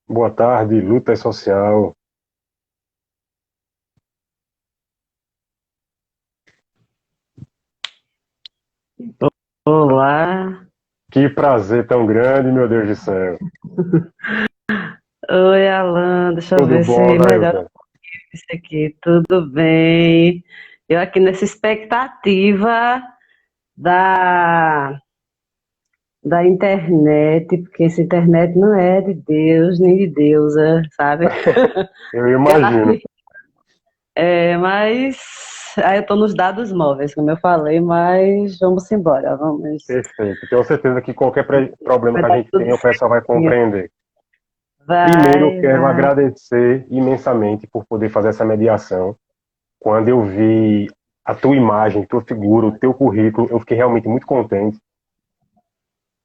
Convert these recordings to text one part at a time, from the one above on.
Boa tarde, luta social. Olá, Que prazer tão grande, meu Deus do céu. oi Alan, deixa eu Tudo ver bom, se melhora Dailton? isso aqui, tudo bem? Eu aqui nessa expectativa da, da internet, porque essa internet não é de Deus nem de deusa, sabe? Eu Ela- imagino. mas aí eu tô nos dados móveis, como eu falei, mas vamos embora, Perfeito. Tenho certeza que qualquer problema vai que a dar gente tudo tenha, o pessoal vai certinho. compreender. Primeiro, eu Vai, quero vai. agradecer imensamente por poder fazer essa mediação. Quando eu vi a tua imagem, tua figura, o teu currículo, eu fiquei realmente muito contente,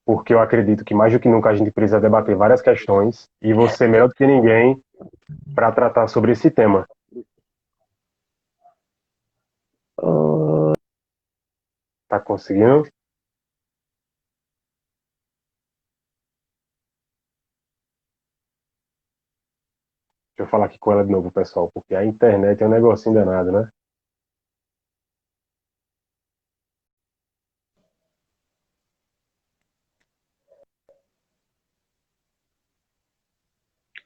porque eu acredito que mais do que nunca a gente precisa debater várias questões e você, melhor do que ninguém, para tratar sobre esse tema. Ô, Tá conseguindo? Deixa eu falar aqui com ela de novo, pessoal, porque a internet é um negocinho danado, né?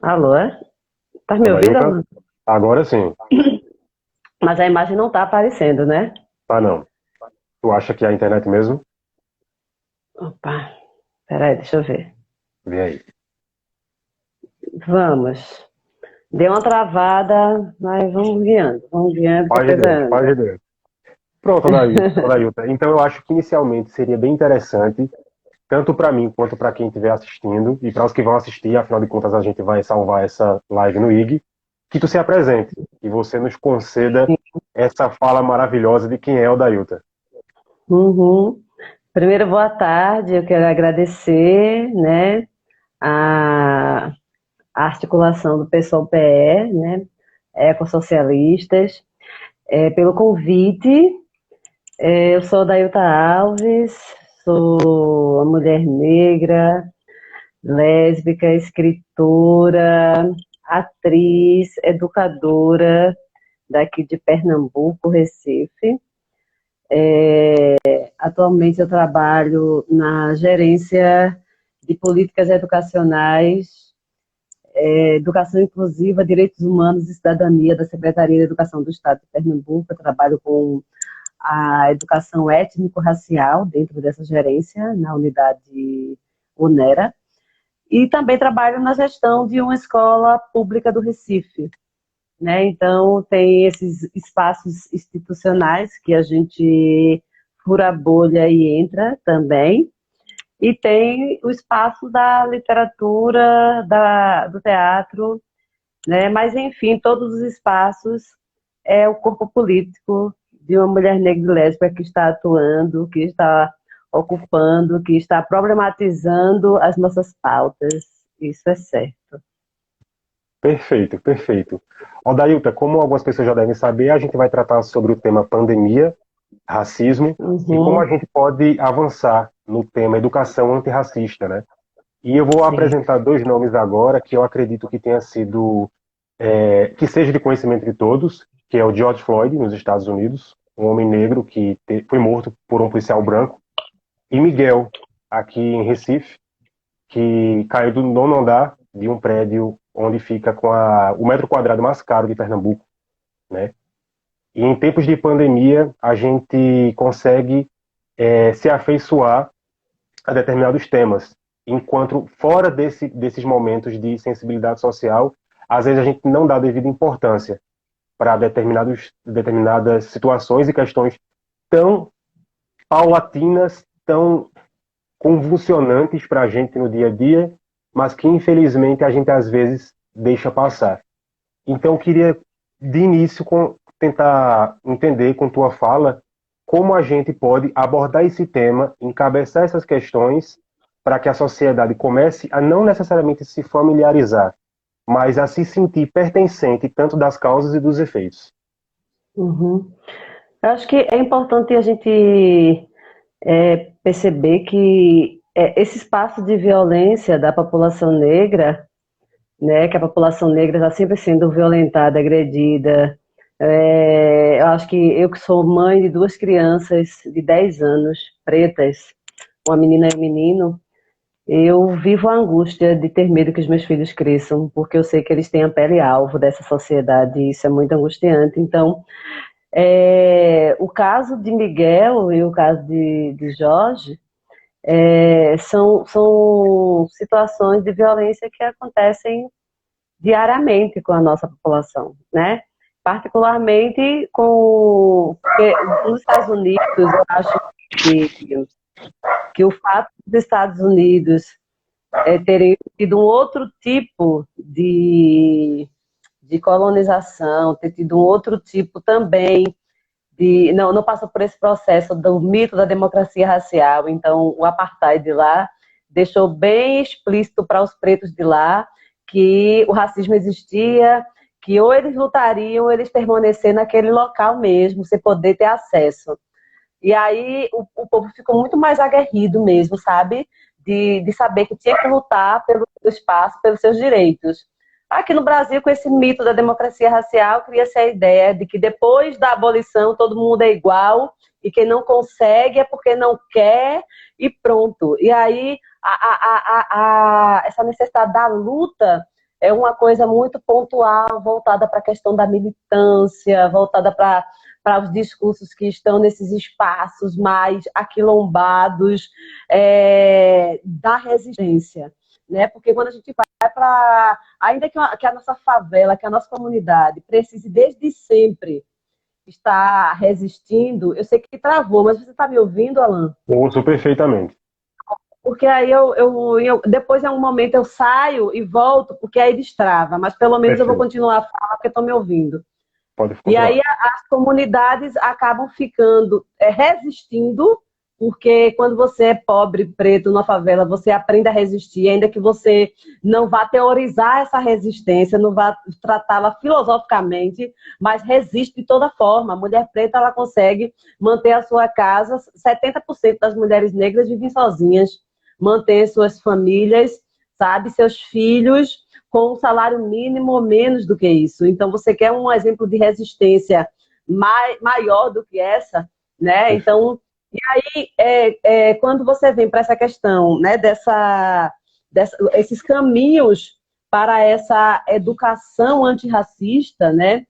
alô, é? Tá me ouvindo, Adailton? Alan? Agora sim. Mas a imagem não tá aparecendo, né? Ah, não. Tu acha que é a internet mesmo? Opa, peraí, deixa eu ver. Vê aí. Vamos. Deu uma travada, mas vamos guiando que a Paz de coisa Deus, paz anda. de Deus. Pronto, Adailton. Então eu acho que inicialmente seria bem interessante, tanto para mim quanto para quem estiver assistindo, e para os que vão assistir, afinal de contas a gente vai salvar essa live no IG, que tu se apresente, e você nos conceda essa fala maravilhosa de quem é o Dailton. Uhum. Primeiro, boa tarde. Eu quero agradecer, né, a articulação do pessoal PE, né, ecossocialistas, pelo convite. Eu sou Dailta Alves, sou uma mulher negra, lésbica, escritora, atriz, educadora daqui de Pernambuco, Recife. Atualmente eu trabalho na gerência de políticas educacionais, educação inclusiva, direitos humanos e cidadania da Secretaria de Educação do Estado de Pernambuco. Eu trabalho com a educação étnico-racial dentro dessa gerência, na unidade UNERA. E também trabalho na gestão de uma escola pública do Recife, né? Então, tem esses espaços institucionais que a gente fura a bolha e entra também, e tem o espaço da literatura, do teatro, né? Mas, enfim, todos os espaços é o corpo político de uma mulher negra e lésbica que está atuando, que está ocupando, que está problematizando as nossas pautas. Isso é certo. Perfeito, perfeito. Odailton, como algumas pessoas já devem saber, a gente vai tratar sobre o tema pandemia, racismo e como a Uhum, gente pode avançar no tema educação antirracista, né? E eu vou sim. apresentar dois nomes agora que eu acredito que tenha sido, que seja de conhecimento de todos, que é o George Floyd, nos Estados Unidos, um homem negro que foi morto por um policial branco, e Miguel, aqui em Recife, que caiu do nono andar de um prédio onde fica o metro quadrado mais caro de Pernambuco, né? E em tempos de pandemia, a gente consegue se afeiçoar a determinados temas, enquanto fora desses momentos de sensibilidade social, às vezes a gente não dá devida importância para determinadas situações e questões tão paulatinas, tão convulsionantes para a gente no dia a dia, mas que infelizmente a gente às vezes deixa passar. Então eu queria de início tentar entender com tua fala como a gente pode abordar esse tema, encabeçar essas questões para que a sociedade comece a não necessariamente se familiarizar, mas a se sentir pertencente tanto das causas e dos efeitos. Uhum. Eu acho que é importante a gente perceber que esse espaço de violência da população negra né, que a população negra está sempre sendo violentada, agredida. Eu acho que eu que sou mãe de duas crianças de 10 anos, pretas, uma menina e um menino, eu vivo a angústia de ter medo que os meus filhos cresçam, porque eu sei que eles têm a pele alvo dessa sociedade e isso é muito angustiante. Então, o caso de Miguel e o caso de Jorge são situações de violência que acontecem diariamente com a nossa população, né? Particularmente porque nos Estados Unidos, eu acho que, que o fato dos Estados Unidos terem tido um outro tipo de colonização, ter tido um outro tipo também não passou por esse processo do mito da democracia racial. Então, o apartheid lá deixou bem explícito para os pretos de lá que o racismo existia, que ou eles lutariam, ou eles permanecer naquele local mesmo, sem poder ter acesso. E aí o povo ficou muito mais aguerrido mesmo, sabe? De saber que tinha que lutar pelo seu espaço, pelos seus direitos. Aqui no Brasil, com esse mito da democracia racial, cria-se a ideia de que depois da abolição todo mundo é igual e quem não consegue é porque não quer e pronto. E aí essa necessidade da luta é uma coisa muito pontual, voltada para a questão da militância, voltada para os discursos que estão nesses espaços mais aquilombados da resistência. Né? Porque quando a gente vai para... Ainda que a nossa favela, que a nossa comunidade precise desde sempre estar resistindo, eu sei que travou, mas você está me ouvindo, Alan? Ouço perfeitamente. Porque aí depois, em um momento, eu saio e volto, porque aí destrava, mas pelo menos eu vou Perfeito. continuar a falar, porque estão me ouvindo. Pode E continuar. aí as comunidades acabam ficando resistindo, porque quando você é pobre, preto, na favela, você aprende a resistir, ainda que você não vá teorizar essa resistência, não vá tratá-la filosoficamente, mas resiste de toda forma. A mulher preta, ela consegue manter a sua casa, 70% das mulheres negras vivem sozinhas, manter suas famílias, sabe, seus filhos com um salário mínimo ou menos do que isso. Então, você quer um exemplo de resistência maior do que essa, né? Então, e aí, quando você vem para essa questão, né, esses caminhos para essa educação antirracista, né,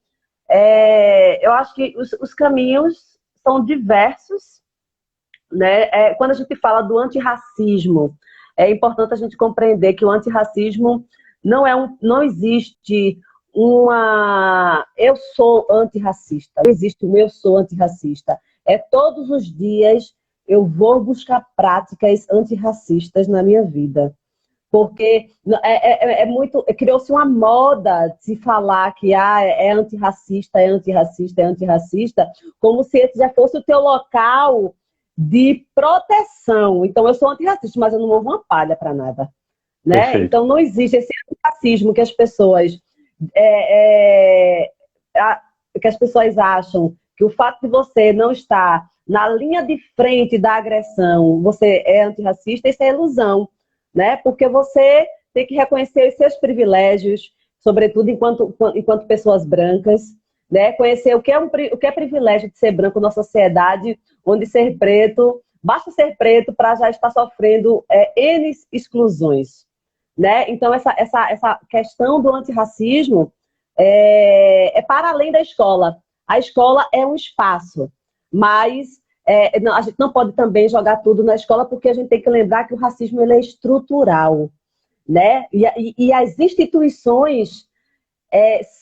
eu acho que os caminhos são diversos, né? Quando a gente fala do antirracismo, é importante a gente compreender que o antirracismo não existe eu sou antirracista, não existe eu sou antirracista. Todos os dias eu vou buscar práticas antirracistas na minha vida. Porque criou-se uma moda de se falar que é antirracista, é antirracista, é antirracista, como se esse já fosse o teu local de proteção. Então, eu sou antirracista, mas eu não movo uma palha para nada. Né? Perfeito. Então, não existe esse racismo que as pessoas é, é, que as pessoas acham que o fato de você não estar na linha de frente da agressão, você é antirracista, isso é ilusão, né? Porque você tem que reconhecer os seus privilégios, sobretudo enquanto pessoas brancas, né? Conhecer o que é privilégio de ser branco na sociedade, onde ser preto, basta ser preto para já estar sofrendo N exclusões. Né? Então, essa questão do antirracismo é para além da escola. A escola é um espaço, mas a gente não pode também jogar tudo na escola, porque a gente tem que lembrar que o racismo ele é estrutural. Né? E as instituições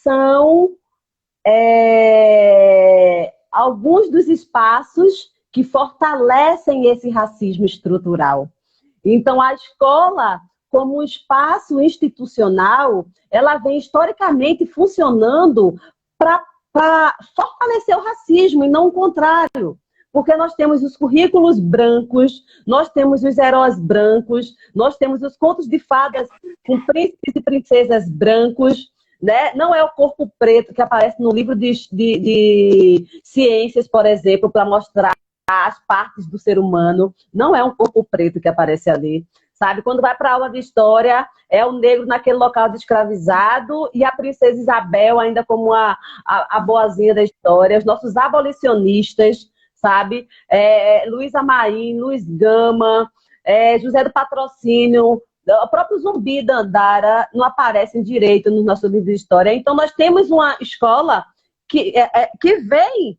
são alguns dos espaços que fortalecem esse racismo estrutural. Então, a escola, como um espaço institucional, ela vem historicamente funcionando para fortalecer o racismo e não o contrário. Porque nós temos os currículos brancos, nós temos os heróis brancos, nós temos os contos de fadas com príncipes e princesas brancos, né? Não é o corpo preto que aparece no livro de ciências, por exemplo, para mostrar as partes do ser humano. Não é um corpo preto que aparece ali. sabe? Quando vai para a aula de história, é o negro naquele local de escravizado e a princesa Isabel ainda como a boazinha da história, os nossos abolicionistas, sabe? Luiz Amarim, Luiz Gama, José do Patrocínio, o próprio Zumbi da Andara não aparecem direito no nosso livro de história. Então, nós temos uma escola que vem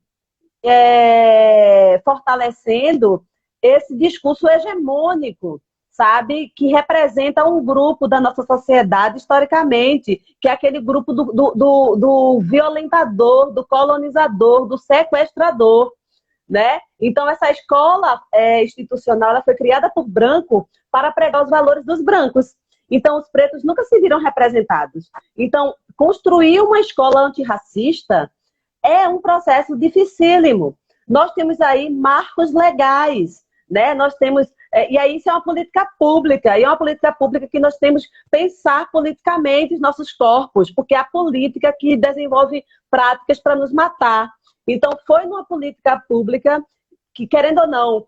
fortalecendo esse discurso hegemônico, sabe? Que representa um grupo da nossa sociedade historicamente, que é aquele grupo do violentador, do colonizador, do sequestrador, né? Então, essa escola institucional ela foi criada por branco para pregar os valores dos brancos. Então, os pretos nunca se viram representados. Então, construir uma escola antirracista é um processo dificílimo. Nós temos aí marcos legais, né? Nós temos, e aí isso é uma política pública, e é uma política pública que nós temos que pensar politicamente os nossos corpos, porque é a política que desenvolve práticas para nos matar. Então, foi numa política pública que, querendo ou não,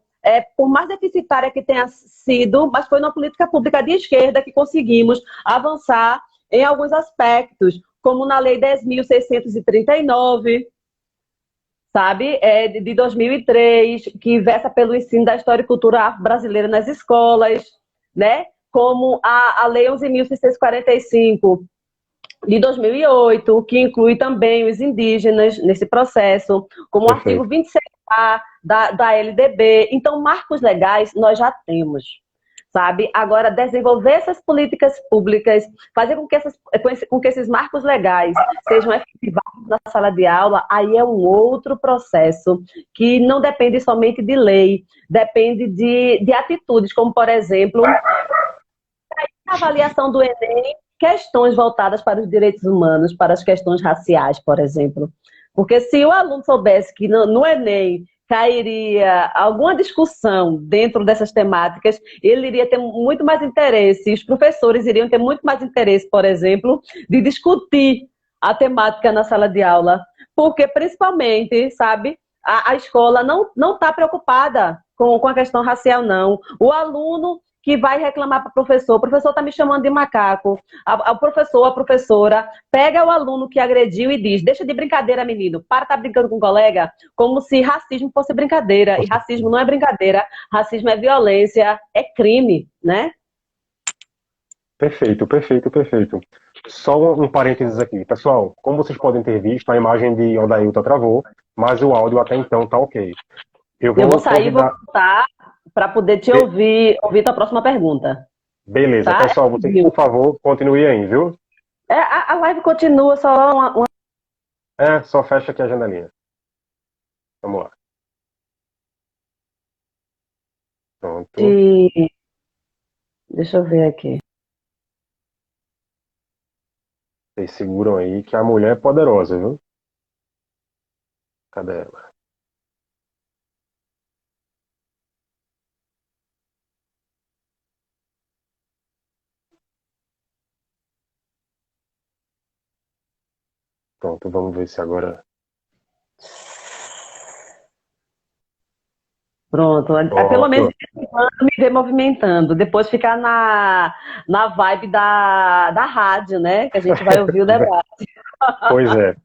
por mais deficitária que tenha sido, mas foi numa política pública de esquerda que conseguimos avançar em alguns aspectos, como na Lei 10.639, sabe, de 2003, que versa pelo ensino da história e cultura brasileira nas escolas, né? Como a Lei 11.645, de 2008, que inclui também os indígenas nesse processo, como o artigo 26A da LDB. Então, marcos legais nós já temos, sabe? Agora, desenvolver essas políticas públicas, fazer com que esses marcos legais sejam efetivados na sala de aula, aí é um outro processo que não depende somente de lei, depende de atitudes, como, por exemplo, a avaliação do Enem, questões voltadas para os direitos humanos, para as questões raciais, por exemplo. Porque se o aluno soubesse que no Enem cairia alguma discussão dentro dessas temáticas, ele iria ter muito mais interesse, os professores iriam ter muito mais interesse, por exemplo, de discutir a temática na sala de aula. Porque, principalmente, sabe, a escola não está preocupada com a questão racial, não. O aluno que vai reclamar para o professor está me chamando de macaco. A professora, pega o aluno que agrediu e diz, deixa de brincadeira, menino, para estar brincando com o colega, como se racismo fosse brincadeira. E racismo não é brincadeira, racismo é violência, é crime, né? Perfeito, perfeito, perfeito. Só um parênteses aqui. Pessoal, como vocês podem ter visto, a imagem de Odailton travou, mas o áudio até então tá ok. Eu vou sair e vou voltar para poder te ouvir tua próxima pergunta. Beleza, tá? pessoal, vocês, por favor, continue aí, viu? A live continua, só uma... Só fecha aqui a janelinha. Vamos lá. Pronto. Deixa eu ver aqui. Vocês seguram aí que a mulher é poderosa, viu? Cadê ela? Pronto, vamos ver se agora... Pronto, pelo menos me ver movimentando, depois ficar na vibe da rádio, né? Que a gente vai ouvir o debate. Pois é.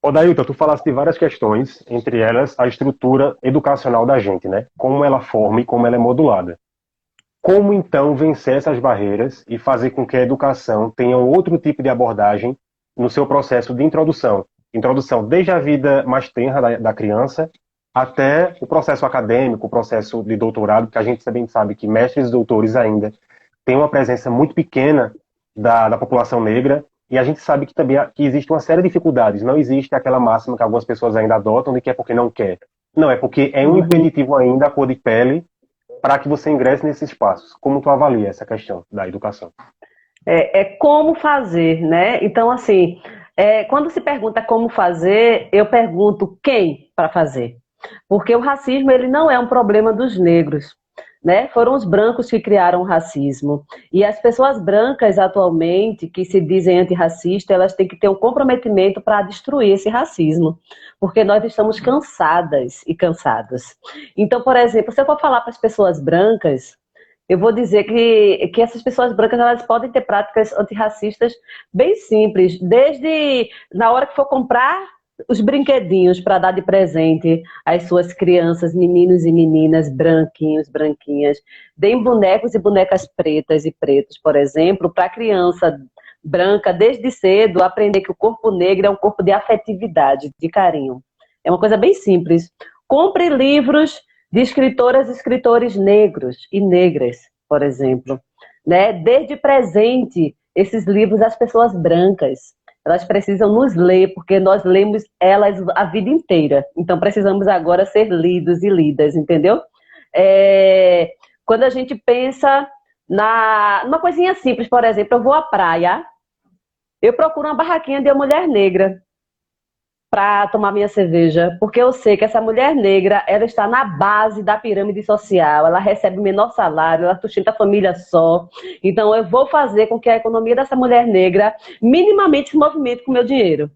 Odailton, tu falaste de várias questões, entre elas a estrutura educacional da gente, né? Como ela forma e como ela é modulada. Como então vencer essas barreiras e fazer com que a educação tenha um outro tipo de abordagem no seu processo de introdução? Introdução desde a vida mais tenra da criança até o processo acadêmico, o processo de doutorado, que a gente também sabe que mestres e doutores ainda têm uma presença muito pequena da população negra, e a gente sabe que também que existe uma série de dificuldades. Não existe aquela máxima que algumas pessoas ainda adotam de que é porque não quer. Não, é porque é um impeditivo ainda a cor de pele para que você ingresse nesses espaços. Como tu avalia essa questão da educação? Como fazer, né? Então, assim, quando se pergunta como fazer, eu pergunto quem para fazer. Porque o racismo ele não é um problema dos negros, né? Foram os brancos que criaram o racismo. E as pessoas brancas atualmente, que se dizem antirracistas, elas têm que ter um comprometimento para destruir esse racismo. Porque nós estamos cansadas e cansados. Então, por exemplo, se eu for falar para as pessoas brancas eu vou dizer que essas pessoas brancas elas podem ter práticas antirracistas bem simples, desde na hora que for comprar os brinquedinhos para dar de presente às suas crianças, meninos e meninas, branquinhos, branquinhas, deem bonecos e bonecas pretas e pretos, por exemplo, para a criança branca, desde cedo, aprender que o corpo negro é um corpo de afetividade, de carinho. É uma coisa bem simples. Compre livros de escritoras e escritores negros e negras, por exemplo. Né? Desde presente esses livros às pessoas brancas. Elas precisam nos ler, porque nós lemos elas a vida inteira. Então precisamos agora ser lidos e lidas, entendeu? Quando a gente pensa numa coisinha simples, por exemplo, eu vou à praia, eu procuro uma barraquinha de uma mulher negra para tomar minha cerveja, porque eu sei que essa mulher negra, ela está na base da pirâmide social, ela recebe o menor salário, ela sustenta a família só. Então eu vou fazer com que a economia dessa mulher negra minimamente se movimente com o meu dinheiro.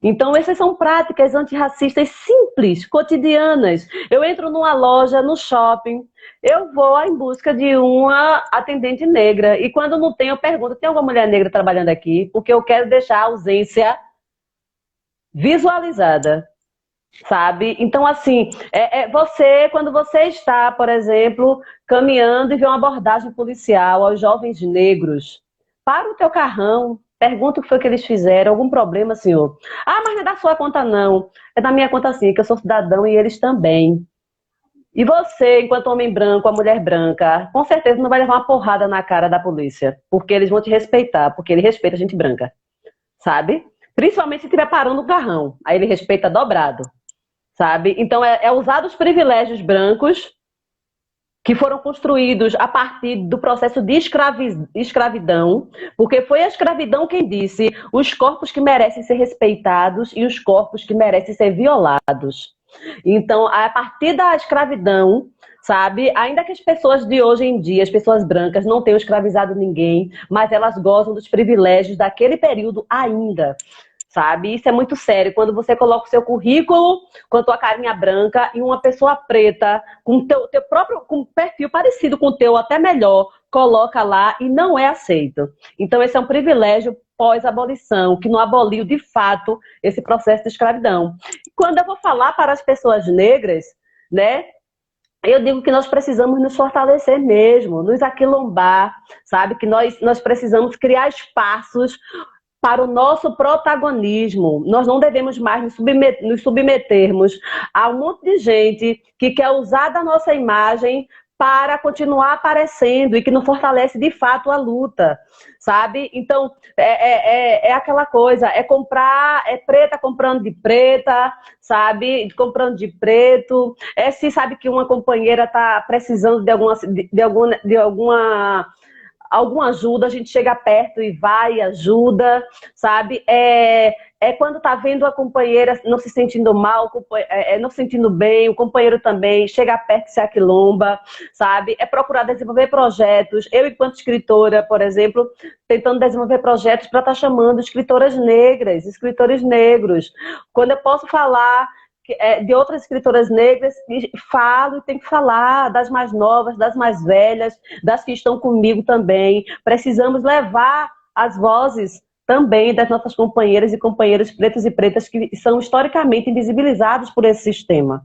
Então essas são práticas antirracistas simples, cotidianas. Eu entro numa loja, no shopping, eu vou em busca de uma atendente negra, e quando não tem, eu pergunto, tem alguma mulher negra trabalhando aqui? Porque eu quero deixar a ausência visualizada, sabe? Então, assim, quando você está, por exemplo, caminhando e vê uma abordagem policial aos jovens negros, para o teu carrão, pergunta o que foi que eles fizeram, algum problema, senhor? Ah, mas não é da sua conta, não. É da minha conta, sim, que eu sou cidadão e eles também. E você, enquanto homem branco, a mulher branca, com certeza não vai levar uma porrada na cara da polícia, porque eles vão te respeitar, porque ele respeita a gente branca, sabe? Principalmente se estiver parando o carrão, aí ele respeita dobrado, sabe? Então é usar os privilégios brancos que foram construídos a partir do processo de escravidão, porque foi a escravidão quem disse os corpos que merecem ser respeitados e os corpos que merecem ser violados. Então, a partir da escravidão, sabe, ainda que as pessoas de hoje em dia, as pessoas brancas, não tenham escravizado ninguém, mas elas gozam dos privilégios daquele período ainda. Sabe? Isso é muito sério. Quando você coloca o seu currículo com a tua carinha branca e uma pessoa preta com teu próprio com um perfil parecido com o teu, até melhor, coloca lá e não é aceito. Então esse é um privilégio pós-abolição, que não aboliu de fato esse processo de escravidão. Quando eu vou falar para as pessoas negras, né, eu digo que nós precisamos nos fortalecer mesmo, nos aquilombar, sabe? Que nós precisamos criar espaços para o nosso protagonismo. Nós não devemos mais nos submetermos a um monte de gente que quer usar da nossa imagem para continuar aparecendo e que não fortalece de fato a luta, sabe? Então, é aquela coisa, é comprar, é preta comprando de preta, sabe? Comprando de preto, se sabe que uma companheira está precisando de alguma ajuda, a gente chega perto e vai e ajuda, sabe? Quando tá vendo a companheira não se sentindo mal, não se sentindo bem, o companheiro também, chega perto e se aquilomba, sabe? É procurar desenvolver projetos. Eu, enquanto escritora, por exemplo, tentando desenvolver projetos para estar chamando escritoras negras, escritores negros. Quando eu posso falar de outras escritoras negras, falo e tenho que falar das mais novas, das mais velhas, das que estão comigo também. Precisamos levar as vozes também das nossas companheiras e companheiros pretos e pretas que são historicamente invisibilizados por esse sistema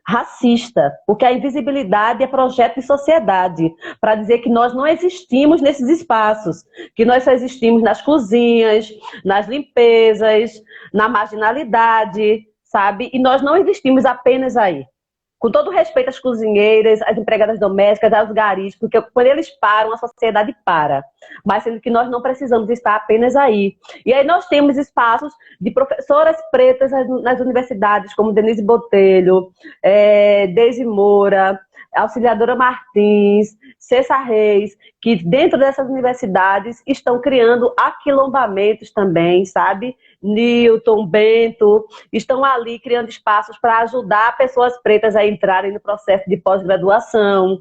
racista, porque a invisibilidade é projeto de sociedade, para dizer que nós não existimos nesses espaços, que nós só existimos nas cozinhas, nas limpezas, na marginalidade, sabe? E nós não existimos apenas aí. Com todo respeito às cozinheiras, às empregadas domésticas, aos garis, porque quando eles param, a sociedade para. Mas sendo que nós não precisamos estar apenas aí. E aí nós temos espaços de professoras pretas nas universidades, como Denise Botelho, Deise Moura, Auxiliadora Martins, Cessa Reis, que dentro dessas universidades estão criando aquilombamentos também, sabe? Newton, Bento, estão ali criando espaços para ajudar pessoas pretas a entrarem no processo de pós-graduação,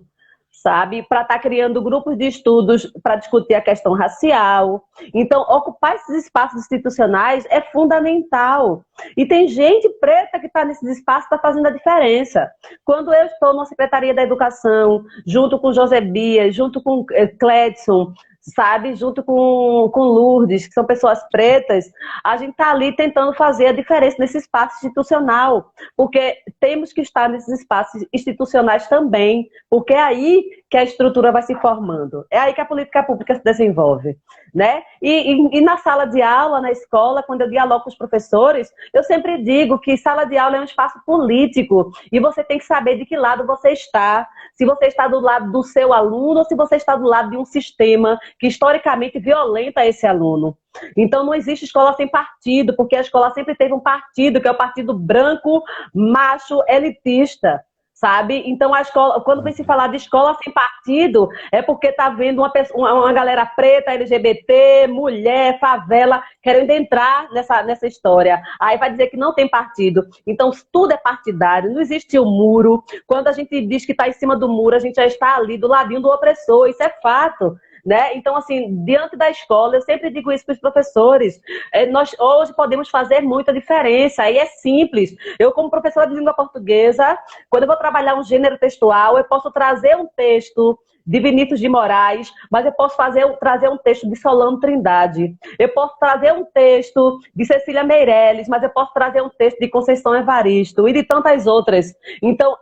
sabe? Para estar criando grupos de estudos para discutir a questão racial. Então, ocupar esses espaços institucionais é fundamental. E tem gente preta que está nesses espaços, está fazendo a diferença. Quando eu estou na Secretaria da Educação, junto com José Bias, junto com Cledson, sabe, junto com Lourdes, que são pessoas pretas, a gente está ali tentando fazer a diferença nesse espaço institucional, porque temos que estar nesses espaços institucionais também, porque é aí que a estrutura vai se formando, é aí que a política pública se desenvolve, né? E na sala de aula, na escola, quando eu dialogo com os professores, eu sempre digo que sala de aula é um espaço político, e você tem que saber de que lado você está, se você está do lado do seu aluno ou se você está do lado de um sistema que historicamente violenta esse aluno. Então não existe escola sem partido, porque a escola sempre teve um partido, que é o partido branco, macho, elitista, sabe? Então a escola, quando vem se falar de escola sem partido, é porque está vendo uma galera preta, LGBT, mulher, favela, querendo entrar nessa história. Aí vai dizer que não tem partido. Então tudo é partidário, não existe o muro. Quando a gente diz que está em cima do muro, a gente já está ali do ladinho do opressor, isso é fato. Né? Então, assim, diante da escola, eu sempre digo isso para os professores, nós hoje podemos fazer muita diferença, e é simples. Eu, como professora de língua portuguesa, quando eu vou trabalhar um gênero textual, eu posso trazer um texto de Vinícius de Moraes, mas eu posso trazer um texto de Solano Trindade. Eu posso trazer um texto de Cecília Meirelles, mas eu posso trazer um texto de Conceição Evaristo e de tantas outras. Então,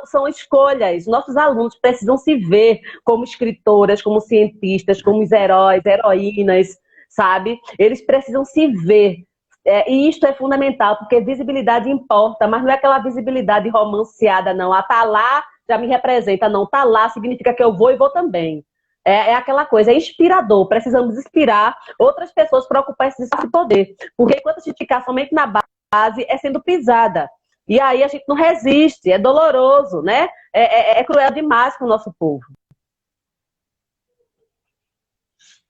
são escolhas. Nossos alunos precisam se ver como escritoras, como cientistas, como heróis, heroínas, sabe? Eles precisam se ver. E isto é fundamental, porque visibilidade importa, mas não é aquela visibilidade romanceada, não. Ah, tá lá, já me representa, não. Tá lá, significa que eu vou e vou também. É aquela coisa, é inspirador. Precisamos inspirar outras pessoas para ocupar esse poder. Porque enquanto a gente ficar somente na base, é sendo pisada. E aí a gente não resiste, é doloroso, né? É cruel demais para o nosso povo.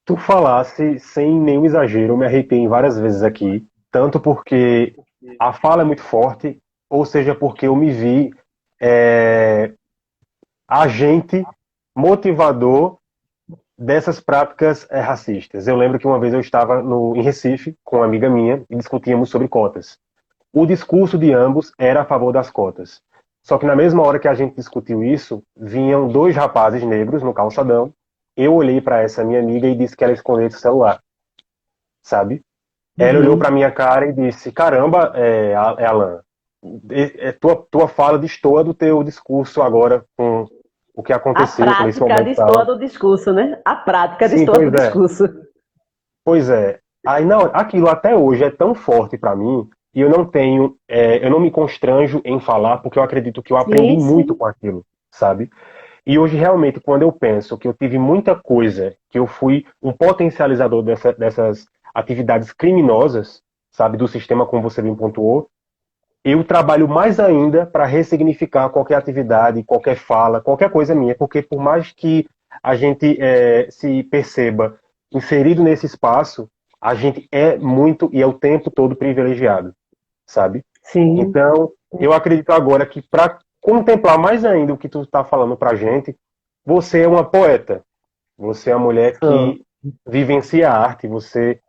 Tu falasse sem nenhum exagero, eu me arrepiei várias vezes aqui, tanto porque a fala é muito forte, ou seja, porque eu me vi é, agente motivador dessas práticas racistas. Eu lembro que uma vez eu estava em Recife com uma amiga minha e discutíamos sobre cotas. O discurso de ambos era a favor das cotas. Só que na mesma hora que a gente discutiu isso, vinham dois rapazes negros no calçadão. Eu olhei para essa minha amiga e disse que ela escondesse o celular, sabe? Ela olhou Uhum. para minha cara e disse: Caramba, Alan, tua fala destoa do teu discurso agora com o que A aconteceu com esse prática momento e destoa tal. do discurso, né? A prática Sim, destoa do pois é. discurso. Pois é. Aí não, aquilo até hoje é tão forte para mim e eu não tenho, eu não me constranjo em falar porque eu acredito que eu aprendi Sim, muito sim. com aquilo, sabe? E hoje realmente quando eu penso que eu tive muita coisa, que eu fui um potencializador dessas atividades criminosas, sabe, do sistema como você bem pontuou, eu trabalho mais ainda para ressignificar qualquer atividade, qualquer fala, qualquer coisa minha, porque por mais que a gente se perceba inserido nesse espaço, a gente é muito e é o tempo todo privilegiado, sabe? Sim. Então, eu acredito agora que para contemplar mais ainda o que tu está falando para a gente, você é uma poeta, você é uma mulher Sou. que vivencia a arte, você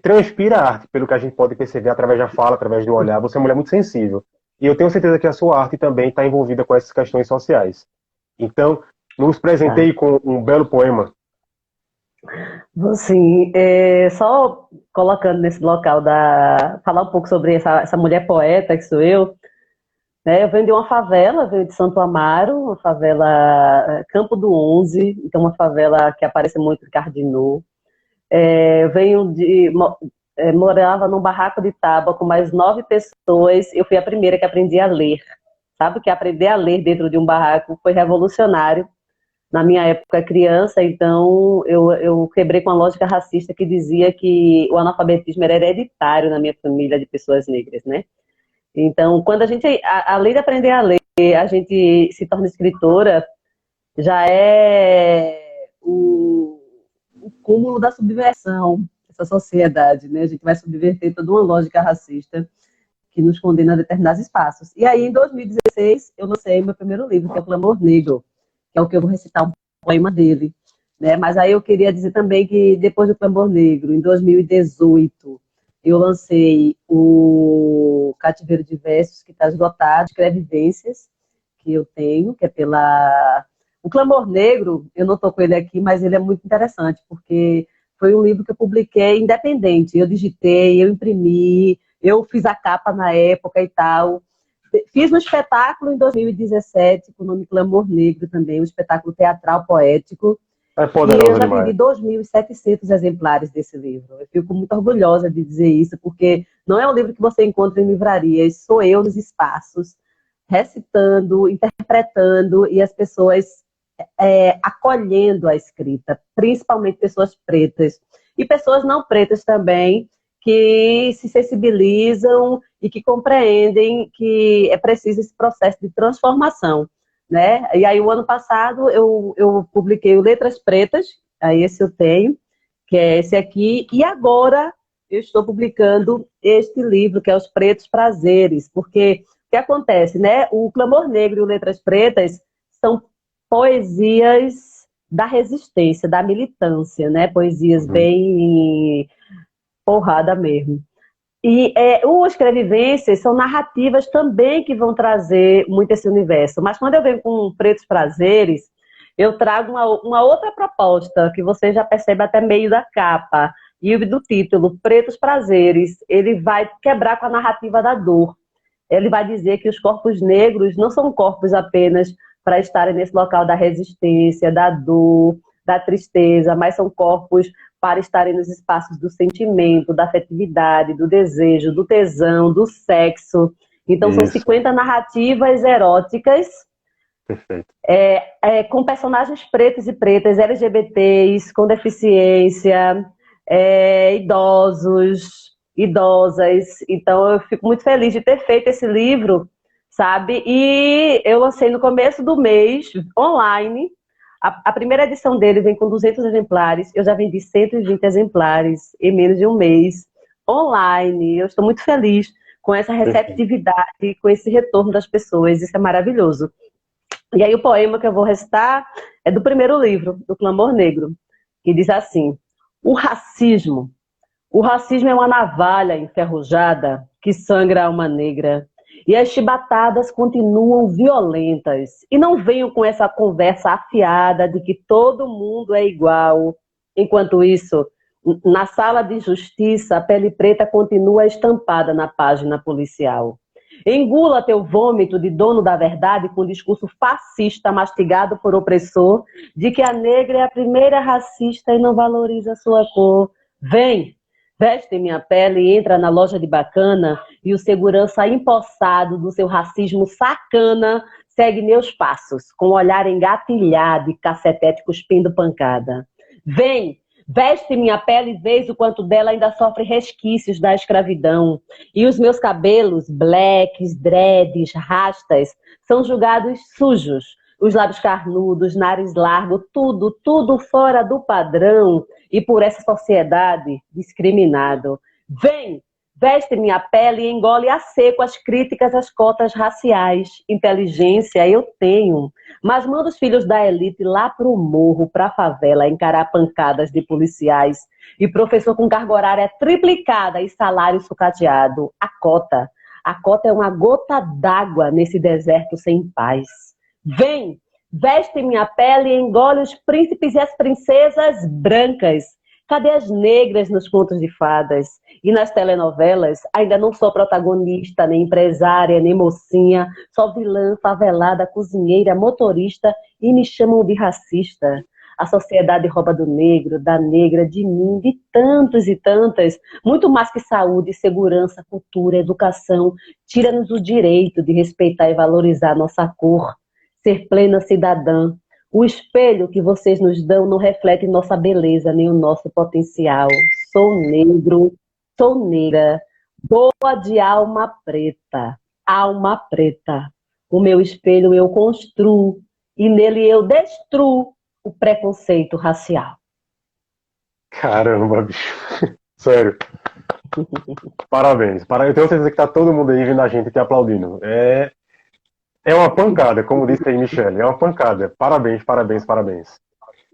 transpira a arte, pelo que a gente pode perceber através da fala, através do olhar. Você é uma mulher muito sensível. E eu tenho certeza que a sua arte também está envolvida com essas questões sociais. Então, nos Tá. presentei com um belo poema. Sim, só colocando nesse local falar um pouco sobre essa mulher poeta que sou eu, né? Eu venho de uma favela, venho de Santo Amaro, uma favela Campo do Onze, então uma favela que aparece muito em Cardinu. Eu venho morava num barraco de tábua com mais 9 pessoas. Eu fui a primeira que aprendi a ler. Sabe que aprender a ler dentro de um barraco foi revolucionário na minha época criança, então eu quebrei com a lógica racista que dizia que o analfabetismo era hereditário na minha família de pessoas negras, né? Então, quando a gente, além de aprender a ler, a gente se torna escritora, já é o cúmulo da subversão dessa sociedade, né? A gente vai subverter toda uma lógica racista que nos condena a determinados espaços. E aí, em 2016, eu lancei meu primeiro livro, que é o Clamor Negro, que é o que eu vou recitar um poema dele. Né? Mas aí eu queria dizer também que depois do Clamor Negro, em 2018, eu lancei o Cativeiro de Versos, que está esgotado, Escrevivências, que eu tenho, que é pela... O Clamor Negro, eu não estou com ele aqui, mas ele é muito interessante, porque foi um livro que eu publiquei independente. Eu digitei, eu imprimi, eu fiz a capa na época e tal. Fiz um espetáculo em 2017, com o nome Clamor Negro também, um espetáculo teatral poético, É que eu poderosa já vendi demais. 2.700 exemplares desse livro. Eu fico muito orgulhosa de dizer isso, porque não é um livro que você encontra em livrarias, sou eu nos espaços, recitando, interpretando, e as pessoas acolhendo a escrita, principalmente pessoas pretas, e pessoas não pretas também, que se sensibilizam e que compreendem que é preciso esse processo de transformação. Né? E aí, o ano passado, eu publiquei o Letras Pretas, aí esse eu tenho, que é esse aqui, e agora eu estou publicando este livro, que é Os Pretos Prazeres, porque o que acontece, né? O Clamor Negro e o Letras Pretas são poesias da resistência, da militância, né? Poesias Uhum. bem porrada mesmo. E o Escrevivências são narrativas também que vão trazer muito esse universo. Mas quando eu venho com Pretos Prazeres, eu trago uma outra proposta, que você já percebe até meio da capa, e do título, Pretos Prazeres. Ele vai quebrar com a narrativa da dor. Ele vai dizer que os corpos negros não são corpos apenas para estarem nesse local da resistência, da dor, da tristeza, mas são corpos para estarem nos espaços do sentimento, da afetividade, do desejo, do tesão, do sexo. Então, são Isso, 50 narrativas eróticas perfeito. com personagens pretos e pretas, LGBTs, com deficiência, idosos, idosas. Então, eu fico muito feliz de ter feito esse livro, sabe? E eu lancei no começo do mês, online. A primeira edição dele vem com 200 exemplares. Eu já vendi 120 exemplares em menos de um mês, online. Eu estou muito feliz com essa Perfeito. receptividade, com esse retorno das pessoas. Isso é maravilhoso. E aí o poema que eu vou recitar é do primeiro livro, do Clamor Negro, que diz assim: o racismo. O racismo é uma navalha enferrujada que sangra a alma negra. E as chibatadas continuam violentas. E não venham com essa conversa afiada de que todo mundo é igual. Enquanto isso, na sala de justiça, a pele preta continua estampada na página policial. Engula teu vômito de dono da verdade com discurso fascista mastigado por opressor de que a negra é a primeira racista e não valoriza a sua cor. Vem, veste minha pele e entra na loja de bacana e o segurança empossado do seu racismo sacana segue meus passos, com o olhar engatilhado e cacetete cuspindo pancada. Vem, veste minha pele e vês o quanto dela ainda sofre resquícios da escravidão. E os meus cabelos, blacks, dreads, rastas, são julgados sujos. Os lábios carnudos, nariz largo, tudo, tudo fora do padrão. E por essa sociedade discriminado. Vem, veste minha pele e engole a seco as críticas às cotas raciais. Inteligência eu tenho, mas manda os filhos da elite lá pro morro, pra favela, encarar pancadas de policiais. E professor com carga horária triplicada e salário sucateado. A cota é uma gota d'água nesse deserto sem paz. Vem, veste minha pele e engole os príncipes e as princesas brancas. Cadê as negras nos contos de fadas? E nas telenovelas, ainda não sou protagonista, nem empresária, nem mocinha, só vilã, favelada, cozinheira, motorista e me chamam de racista. A sociedade rouba do negro, da negra, de mim, de tantos e tantas, muito mais que saúde, segurança, cultura, educação. Tira-nos o direito de respeitar e valorizar nossa cor, ser plena cidadã. O espelho que vocês nos dão não reflete nossa beleza, nem o nosso potencial. Sou negro, sou negra, boa de alma preta, alma preta. O meu espelho eu construo e nele eu destruo o preconceito racial. Caramba, bicho. Sério. Parabéns. Eu tenho certeza que tá todo mundo aí vendo a gente te aplaudindo. É uma pancada, como disse aí, Michele. É uma pancada. Parabéns, parabéns, parabéns.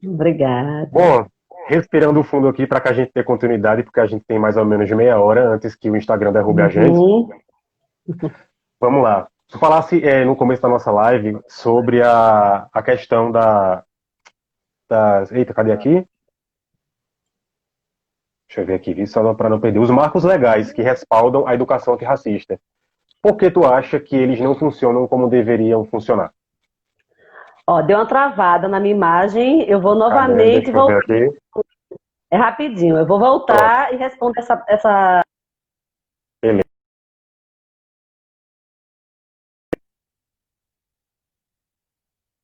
Obrigada. Bom, respirando fundo aqui para que a gente tenha continuidade, porque a gente tem mais ou menos meia hora antes que o Instagram derrube a gente. Uhum. Vamos lá. Tu falasse no começo da nossa live sobre a questão Eita, cadê aqui? Deixa eu ver aqui, só para não perder. Os marcos legais que respaldam a educação antirracista. Por que tu acha que eles não funcionam como deveriam funcionar? Ó, deu uma travada na minha imagem, eu vou Cadê? novamente Deixa eu ver voltar. aqui. É rapidinho, eu vou Pronto. voltar e responder essa. Beleza.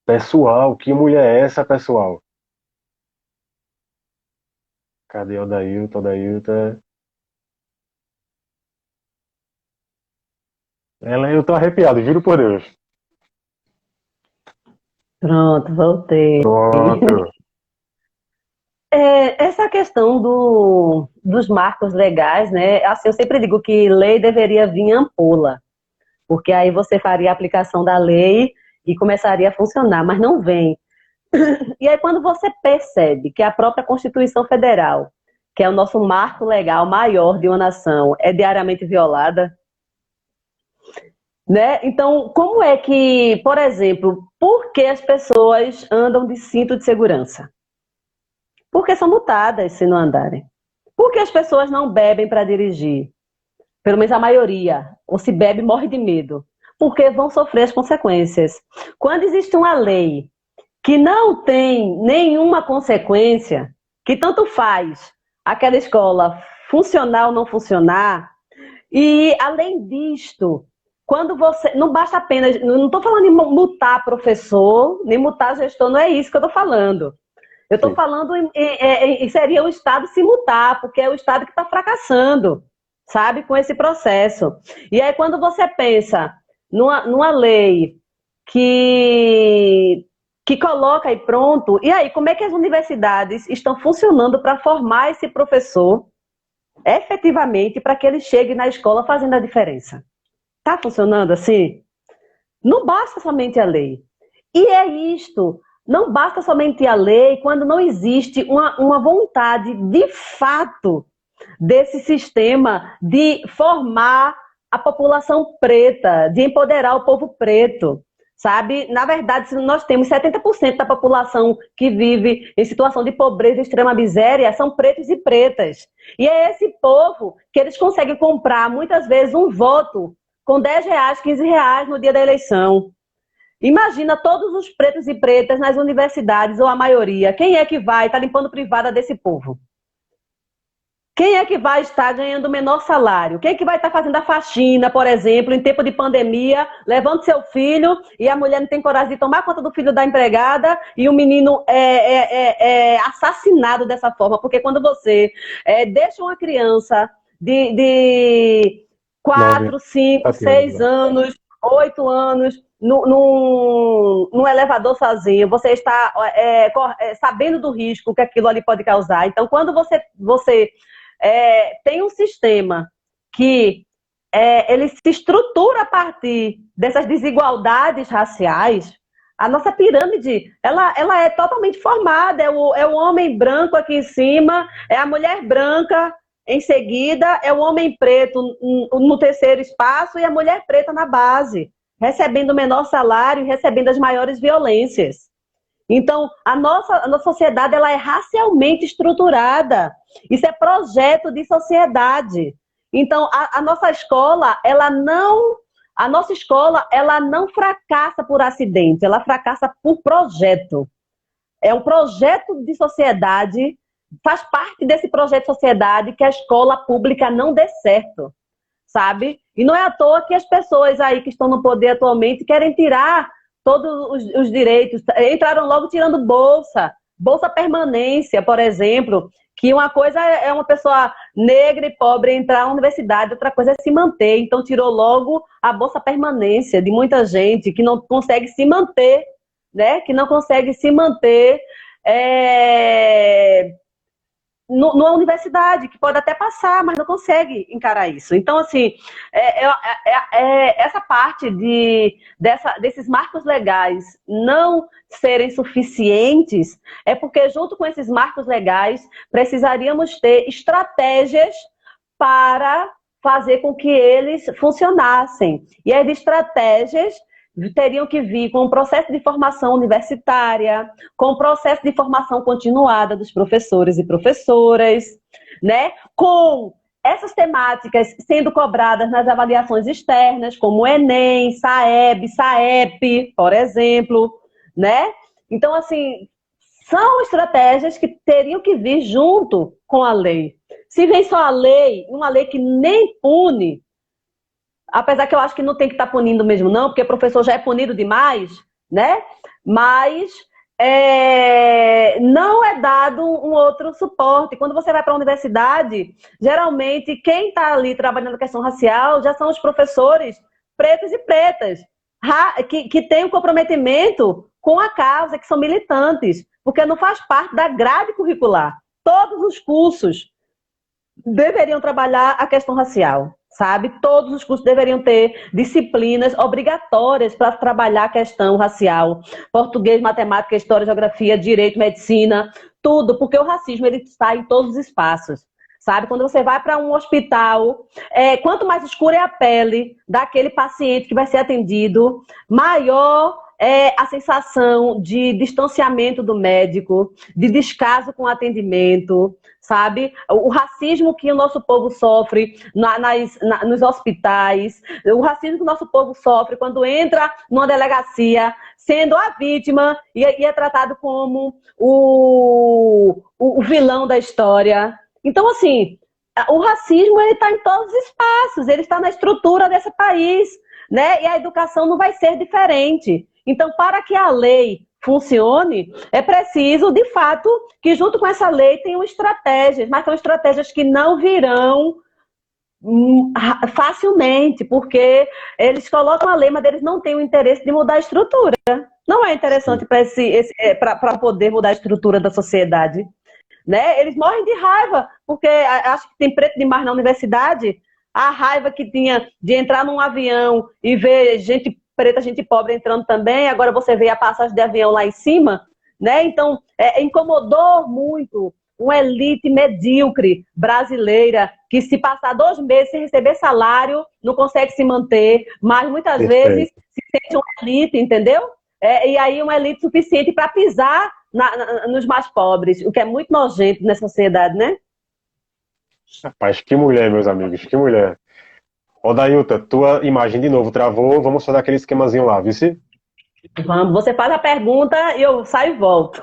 Pessoal, que mulher é essa, pessoal? Cadê o Dailton, Dailton? Eu tô arrepiado, juro por Deus. Pronto, voltei. Pronto. Essa questão dos marcos legais, né? Assim, eu sempre digo que lei deveria vir em ampola, porque aí você faria a aplicação da lei e começaria a funcionar, mas não vem. E aí, quando você percebe que a própria Constituição Federal, que é o nosso marco legal maior de uma nação, é diariamente violada, né? Então, como é que, por exemplo, por que as pessoas andam de cinto de segurança? Porque são multadas se não andarem. Por que as pessoas não bebem para dirigir? Pelo menos a maioria. Ou se bebe, morre de medo. Porque vão sofrer as consequências. Quando existe uma lei que não tem nenhuma consequência, que tanto faz aquela escola funcionar ou não funcionar, e além disto, quando você. Não basta apenas. Não estou falando em multar professor, nem multar gestor, não é isso que eu estou falando. Eu estou Sim. falando em seria o Estado se mutar, porque é o Estado que está fracassando, sabe, com esse processo. E aí, quando você pensa numa lei que, que coloca aí pronto, e aí, como é que as universidades estão funcionando para formar esse professor efetivamente para que ele chegue na escola fazendo a diferença? Está funcionando assim? Não basta somente a lei. E é isto. Não basta somente a lei quando não existe uma vontade de fato desse sistema de formar a população preta, de empoderar o povo preto. Sabe? Na verdade, nós temos 70% da população que vive em situação de pobreza e extrema miséria são pretos e pretas. E é esse povo que eles conseguem comprar, muitas vezes, um voto com R$ 10, R$ 15 no dia da eleição. Imagina todos os pretos e pretas nas universidades, ou a maioria. Quem é que vai estar limpando privada desse povo? Quem é que vai estar ganhando o menor salário? Quem é que vai estar fazendo a faxina, por exemplo, em tempo de pandemia, levando seu filho e a mulher não tem coragem de tomar conta do filho da empregada e o menino é assassinado dessa forma? Porque quando você deixa uma criança de 9, 4, 5, 7 anos, 6 né? anos, 8 anos num elevador sozinho, você está sabendo do risco que aquilo ali pode causar. Então, quando você tem um sistema que ele se estrutura a partir dessas desigualdades raciais, a nossa pirâmide ela é totalmente formada. É o homem branco aqui em cima, é a mulher branca em seguida, é o homem preto no terceiro espaço e a mulher preta na base, recebendo o menor salário e recebendo as maiores violências. Então, a nossa sociedade ela é racialmente estruturada. Isso é projeto de sociedade. Então, a nossa escola, ela não fracassa por acidente, ela fracassa por projeto. É um projeto de sociedade, faz parte desse projeto de sociedade que a escola pública não dê certo, sabe? E não é à toa que as pessoas aí que estão no poder atualmente querem tirar todos os direitos, entraram logo tirando bolsa permanência, por exemplo, que uma coisa é uma pessoa negra e pobre entrar na universidade, outra coisa é se manter. Então tirou logo a bolsa permanência de muita gente que não consegue se manter, né? Que não consegue se manter é, numa universidade, que pode até passar, mas não consegue encarar isso. Então, assim, essa parte desses marcos legais não serem suficientes, é porque, junto com esses marcos legais, precisaríamos ter estratégias para fazer com que eles funcionassem. E as estratégias teriam que vir com o processo de formação universitária, com o processo de formação continuada dos professores e professoras, né? Com essas temáticas sendo cobradas nas avaliações externas, como o Enem, Saeb, Saep, por exemplo, né? Então, assim, são estratégias que teriam que vir junto com a lei. Se vem só a lei, uma lei que nem pune, apesar que eu acho que não tem que estar punindo mesmo não, porque o professor já é punido demais, né? Mas não é dado um outro suporte. Quando você vai para a universidade, geralmente quem está ali trabalhando a questão racial já são os professores pretos e pretas, que têm um comprometimento com a causa, que são militantes, porque não faz parte da grade curricular. Todos os cursos deveriam trabalhar a questão racial, sabe? Todos os cursos deveriam ter disciplinas obrigatórias para trabalhar a questão racial. Português, matemática, história, geografia, direito, medicina, tudo, porque o racismo ele está em todos os espaços. Sabe? Quando você vai para um hospital, quanto mais escura é a pele daquele paciente que vai ser atendido, maior é a sensação de distanciamento do médico, de descaso com o atendimento, sabe? O racismo que o nosso povo sofre nos hospitais, o racismo que o nosso povo sofre quando entra numa delegacia, sendo a vítima e é tratado como o vilão da história. Então, assim, o racismo ele está em todos os espaços, ele está na estrutura desse país, né? E a educação não vai ser diferente. Então, para que a lei funcione, é preciso, de fato, que junto com essa lei tenham estratégias, mas são estratégias que não virão facilmente, porque eles colocam a lei, mas eles não têm o interesse de mudar a estrutura. Não é interessante para poder mudar a estrutura da sociedade. Né? Eles morrem de raiva, porque acho que tem preto demais na universidade, a raiva que tinha de entrar num avião e ver gente preta, gente pobre entrando também, agora você vê a passagem de avião lá em cima, né? Então, incomodou muito uma elite medíocre brasileira que se passar 2 meses sem receber salário, não consegue se manter, mas muitas vezes se sente uma elite, entendeu? E aí uma elite suficiente para pisar nos mais pobres, o que é muito nojento nessa sociedade, né? Rapaz, que mulher, meus amigos, que mulher. Ô, Dailton, tua imagem de novo travou, vamos fazer aquele esquemazinho lá, viu? Vamos, você faz a pergunta e eu saio e volto.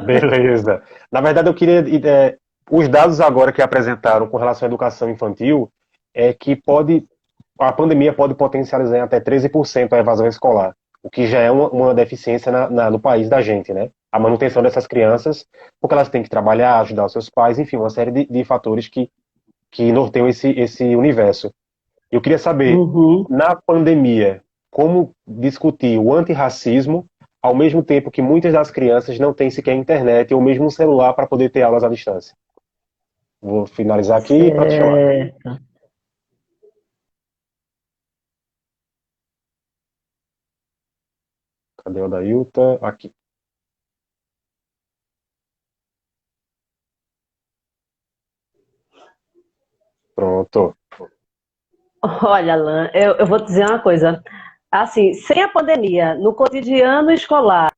Beleza. Na verdade, eu queria. Os dados agora que apresentaram com relação à educação infantil é que a pandemia pode potencializar em até 13% a evasão escolar, o que já é uma deficiência no país da gente, né? A manutenção dessas crianças, porque elas têm que trabalhar, ajudar os seus pais, enfim, uma série de fatores que norteiam esse universo. Eu queria saber, Uhum. na pandemia, como discutir o antirracismo, ao mesmo tempo que muitas das crianças não têm sequer internet ou mesmo um celular para poder ter aulas à distância. Vou finalizar aqui para te chamar. Certo. Cadê o Dailton? Aqui. Pronto. Olha, Alan, eu vou te dizer uma coisa. Assim, sem a pandemia, no cotidiano escolar,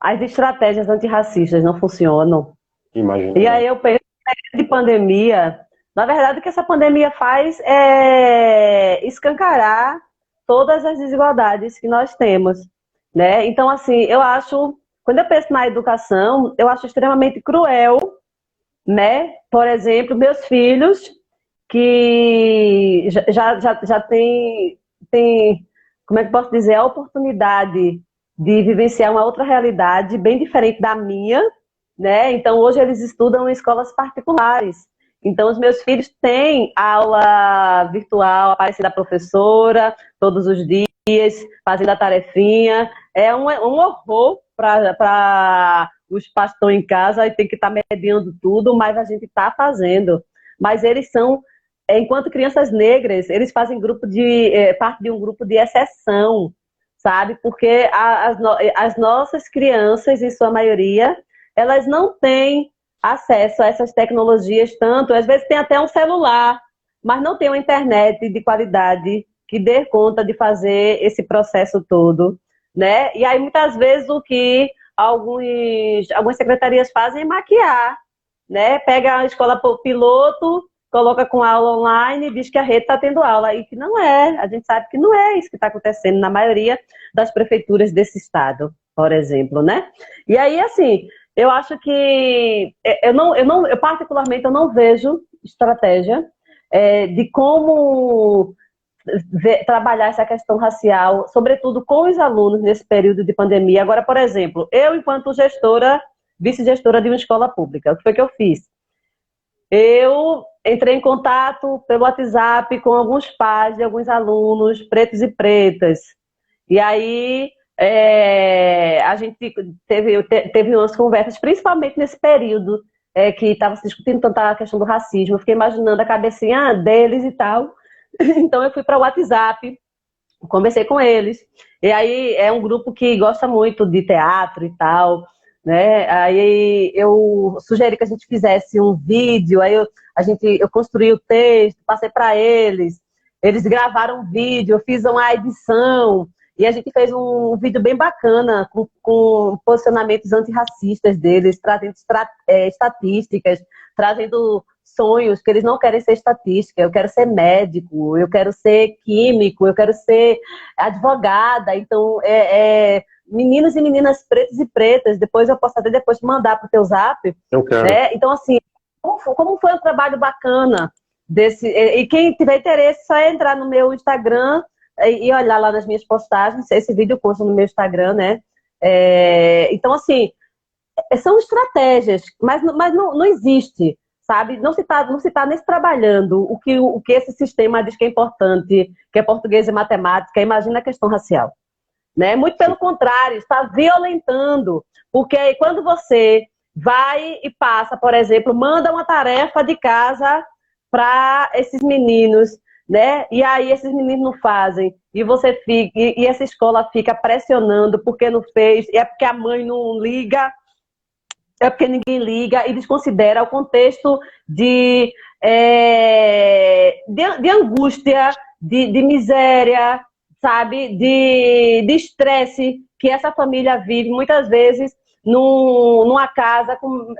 as estratégias antirracistas não funcionam. Imagino E eu. aí eu penso de pandemia, na verdade o que essa pandemia faz é escancarar todas as desigualdades que nós temos, né? Então, assim, eu acho, quando eu penso na educação, eu acho extremamente cruel, né? Por exemplo, meus filhos que já tem, como é que posso dizer, a oportunidade de vivenciar uma outra realidade bem diferente da minha, né? Então, hoje eles estudam em escolas particulares. Então, os meus filhos têm aula virtual, aparecendo a professora todos os dias, fazendo a tarefinha. É um horror para os pais estão em casa e tem que estar mediando tudo, mas a gente está fazendo. Mas eles são, enquanto crianças negras, eles fazem parte de um grupo de exceção, sabe? Porque as nossas crianças, em sua maioria, elas não têm acesso a essas tecnologias tanto, às vezes tem até um celular, mas não tem uma internet de qualidade que dê conta de fazer esse processo todo, né? E aí, muitas vezes, o que algumas secretarias fazem é maquiar, né? Pega a escola piloto, coloca com aula online e diz que a rede está tendo aula, e que não é. A gente sabe que não é isso que está acontecendo na maioria das prefeituras desse estado, por exemplo, né? E aí, assim, eu acho que eu particularmente eu não vejo estratégia de como trabalhar essa questão racial, sobretudo com os alunos nesse período de pandemia. Agora, por exemplo, eu, enquanto gestora, vice-gestora de uma escola pública, o que foi que eu fiz? Eu entrei em contato pelo WhatsApp com alguns pais de alguns alunos pretos e pretas. E aí a gente teve umas conversas, principalmente nesse período que estava se discutindo tanto a questão do racismo. Eu fiquei imaginando a cabecinha deles e tal. Então eu fui para o WhatsApp, conversei com eles. E aí é um grupo que gosta muito de teatro e tal, né? Aí eu sugeri que a gente fizesse um vídeo, eu construí o texto, passei para eles. Eles gravaram um vídeo, eu fiz uma edição e a gente fez um vídeo bem bacana com posicionamentos antirracistas deles, trazendo estatísticas, trazendo sonhos, que eles não querem ser estatística, eu quero ser médico, eu quero ser químico, eu quero ser advogada. Então, meninos e meninas pretos e pretas, depois eu posso até depois mandar para o teu zap. Eu quero. Né? Então, assim, como foi um trabalho bacana desse. E quem tiver interesse, só é entrar no meu Instagram e olhar lá nas minhas postagens. Esse vídeo consta no meu Instagram, né? Então, assim, são estratégias, mas não existe, sabe? Não se tá nesse trabalhando o que esse sistema diz que é importante, que é português e matemática. Imagina a questão racial, né? Muito pelo contrário, está violentando, porque aí quando você vai e passa, por exemplo, manda uma tarefa de casa para esses meninos, né? E aí esses meninos não fazem, e você fica, e essa escola fica pressionando porque não fez, e é porque a mãe não liga, é porque ninguém liga e desconsidera o contexto de angústia, de miséria, sabe? De estresse que essa família vive, muitas vezes, numa casa com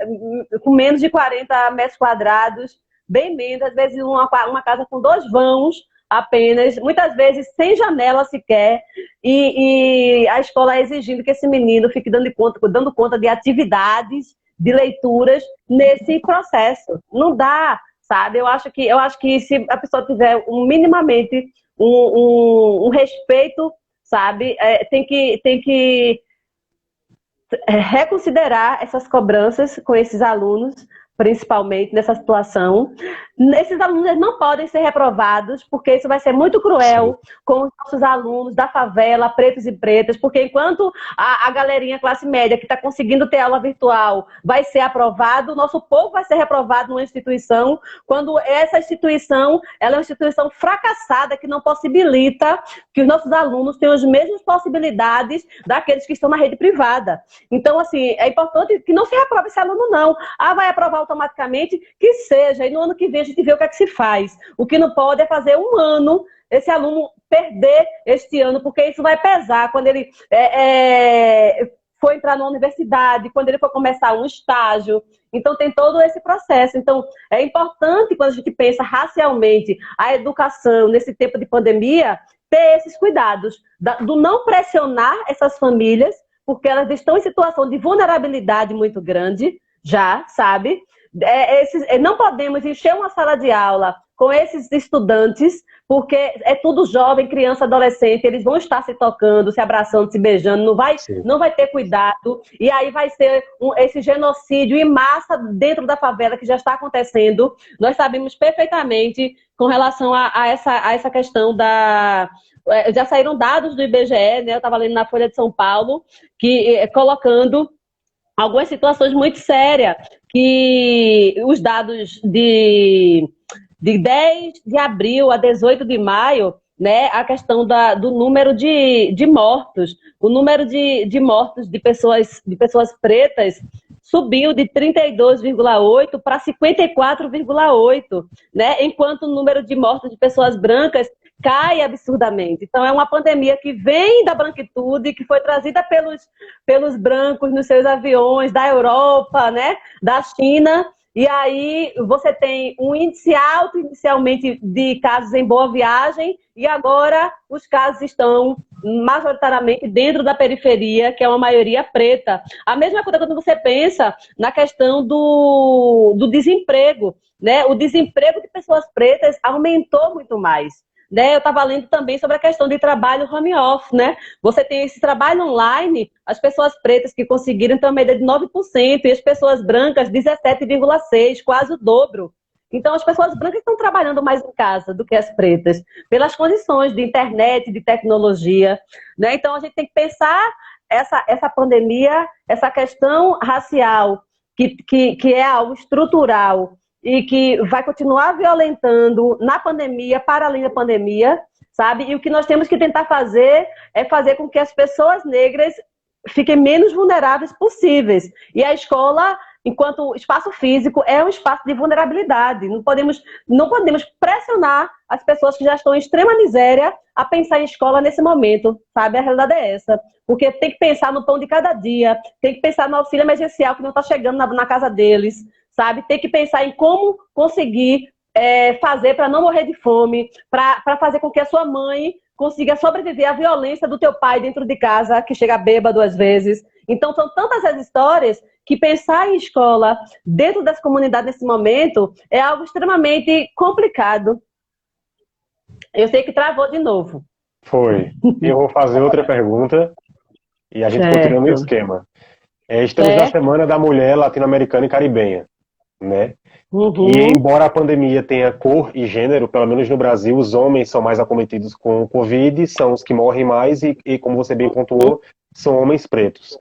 menos de 40 metros quadrados, bem menos, às vezes uma casa com 2 vãos apenas, muitas vezes sem janela sequer, e a escola exigindo que esse menino fique dando conta de atividades, de leituras nesse processo. Não dá, sabe? Eu acho que se a pessoa tiver minimamente um respeito, sabe? Tem que reconsiderar essas cobranças com esses alunos, principalmente nessa situação. Esses alunos não podem ser reprovados, porque isso vai ser muito cruel Sim. com os nossos alunos da favela, pretos e pretas, porque enquanto a galerinha classe média que está conseguindo ter aula virtual vai ser aprovado, o nosso povo vai ser reprovado numa instituição, quando essa instituição ela é uma instituição fracassada, que não possibilita que os nossos alunos tenham as mesmas possibilidades daqueles que estão na rede privada. Então, assim, é importante que não se reprove esse aluno, não. Vai aprovar automaticamente, que seja, e no ano que vem a gente vê o que é que se faz. O que não pode é fazer um ano, esse aluno perder este ano, porque isso vai pesar quando ele for entrar na universidade, quando ele for começar um estágio. Então, tem todo esse processo. Então, é importante, quando a gente pensa racialmente a educação nesse tempo de pandemia, ter esses cuidados, do não pressionar essas famílias, porque elas estão em situação de vulnerabilidade muito grande, já, sabe? Não podemos encher uma sala de aula com esses estudantes, porque é tudo jovem, criança, adolescente, eles vão estar se tocando, se abraçando, se beijando, não vai ter cuidado, e aí vai ser esse genocídio em massa dentro da favela que já está acontecendo. Nós sabemos perfeitamente com relação a essa questão da... Já saíram dados do IBGE, né? Eu estava lendo na Folha de São Paulo, colocando algumas situações muito sérias, que os dados de 10 de abril a 18 de maio, né, a questão do número de mortos, o número de mortos de pessoas pretas subiu de 32,8 para 54,8, né, enquanto o número de mortos de pessoas brancas cai absurdamente. Então, é uma pandemia que vem da branquitude, que foi trazida pelos brancos nos seus aviões da Europa, né, da China, e aí você tem um índice alto inicialmente de casos em Boa Viagem, e agora os casos estão majoritariamente dentro da periferia, que é uma maioria preta. A mesma coisa quando você pensa na questão do desemprego, né? O desemprego de pessoas pretas aumentou muito mais. Né, eu estava lendo também sobre a questão de trabalho home office, né? Você tem esse trabalho online, as pessoas pretas que conseguiram ter uma média de 9% e as pessoas brancas 17,6%, quase o dobro. Então, as pessoas brancas estão trabalhando mais em casa do que as pretas, pelas condições de internet, de tecnologia, né? Então, a gente tem que pensar essa pandemia, essa questão racial, que é algo estrutural, e que vai continuar violentando na pandemia, para além da pandemia, sabe? E o que nós temos que tentar fazer é fazer com que as pessoas negras fiquem menos vulneráveis possíveis. E a escola, enquanto espaço físico, é um espaço de vulnerabilidade. Não podemos pressionar as pessoas que já estão em extrema miséria a pensar em escola nesse momento, sabe? A realidade é essa. Porque tem que pensar no pão de cada dia, tem que pensar no auxílio emergencial que não está chegando na casa deles, sabe? Tem que pensar em como conseguir fazer para não morrer de fome, para fazer com que a sua mãe consiga sobreviver à violência do teu pai dentro de casa, que chega bêbado às vezes. Então, são tantas as histórias que pensar em escola dentro das comunidades nesse momento é algo extremamente complicado. Eu sei que travou de novo. Foi. Eu vou fazer outra pergunta e a gente continua no Certo. esquema. Estamos na Certo. Semana da Mulher Latino-Americana e Caribenha, né? E Uhum. embora a pandemia tenha cor e gênero, pelo menos no Brasil, os homens são mais acometidos com o Covid, são os que morrem mais e como você bem pontuou, são homens pretos.